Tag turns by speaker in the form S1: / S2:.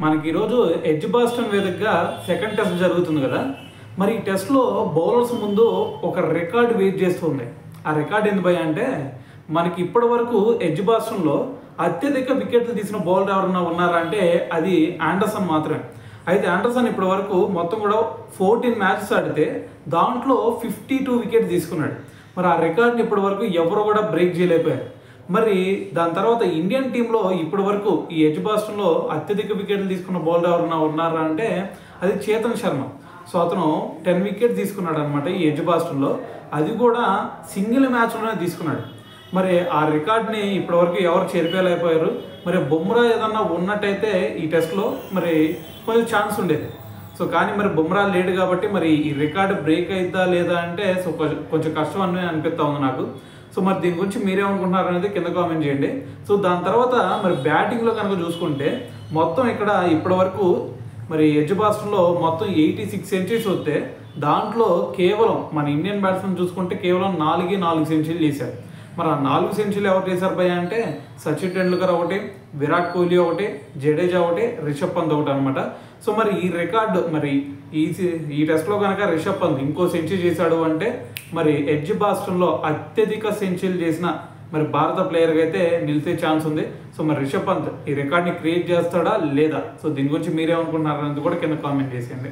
S1: మనకి ఈరోజు ఎడ్జ్బాస్టన్ వేదికగా సెకండ్ టెస్ట్ జరుగుతుంది కదా. మరి ఈ టెస్ట్లో బౌలర్స్ ముందు ఒక రికార్డ్ వెయిట్ చేస్తుంది. ఆ రికార్డ్ ఏంది భయ అంటే, మనకి ఇప్పటి వరకు ఎడ్జ్బాస్టన్లో అత్యధిక వికెట్లు తీసిన బౌలర్ ఎవరన్నా ఉన్నారా అంటే అది ఆండర్సన్ మాత్రమే. అయితే ఆండర్సన్ ఇప్పటి వరకు మొత్తం కూడా 14 మ్యాచెస్ ఆడితే దాంట్లో 52 వికెట్ తీసుకున్నాడు. మరి ఆ రికార్డ్ని ఇప్పటి వరకు ఎవరు కూడా బ్రేక్ చేయలేకపోయారు. మరి దాని తర్వాత ఇండియన్ టీంలో ఇప్పటి వరకు ఈ ఎడ్జ్బాస్టన్లో అత్యధిక వికెట్లు తీసుకున్న బౌలర్ ఎవరన్నా ఉన్నారా అంటే అది చేతన్ శర్మ. సో అతను 10 వికెట్ తీసుకున్నాడు అనమాట ఈ ఎడ్జ్బాస్టన్లో. అది కూడా సింగిల్ మ్యాచ్లోనే తీసుకున్నాడు. మరి ఆ రికార్డ్ని ఇప్పటివరకు ఎవరు చేరిపోలేకపోయారు. మరి బుమ్రా ఏదన్నా ఉన్నట్టయితే ఈ టెస్ట్లో మరి కొంచెం ఛాన్స్ ఉండేది. సో కానీ మరి బుమ్రా లేడు కాబట్టి మరి ఈ రికార్డు బ్రేక్ అవుతుందా లేదా అంటే సో కొంచెం కష్టం అని అనిపిస్తూ ఉంది నాకు. సో మరి దీని గురించి మీరేమనుకుంటున్నారు అనేది కింద కామెంట్ చేయండి. సో దాని తర్వాత మరి బ్యాటింగ్లో కనుక చూసుకుంటే మొత్తం ఇక్కడ ఇప్పటి వరకు మరి ఎడ్జ్బాస్టన్లో మొత్తం 86 సెంచరీస్ వస్తే దాంట్లో కేవలం మన ఇండియన్ బ్యాట్స్మెన్ చూసుకుంటే కేవలం 4 సెంచరీలు చేశారు. మరి ఆ 4 సెంచరీలు ఎవరు చేశారు భయ్య అంటే సచిన్ టెండూల్కర్ ఒకటి, విరాట్ కోహ్లీ ఒకటి, జడేజా ఒకటి, రిషబ్ పంత్ ఒకటి అనమాట. సో మరి ఈ రికార్డు మరి ఈ టెస్ట్లో కనుక రిషబ్ పంత్ ఇంకో సెంచరీ చేశాడు అంటే మరి ఎడ్జ్బాస్టన్లో అత్యధిక సెంచరీలు చేసిన మరి భారత ప్లేయర్కి అయితే నిలిచే ఛాన్స్ ఉంది. సో మరి రిషబ్ పంత్ ఈ రికార్డ్ని క్రియేట్ చేస్తాడా లేదా? సో దీని గురించి మీరేమనుకుంటున్నారు అనేది కూడా కింద కామెంట్ చేసేయండి.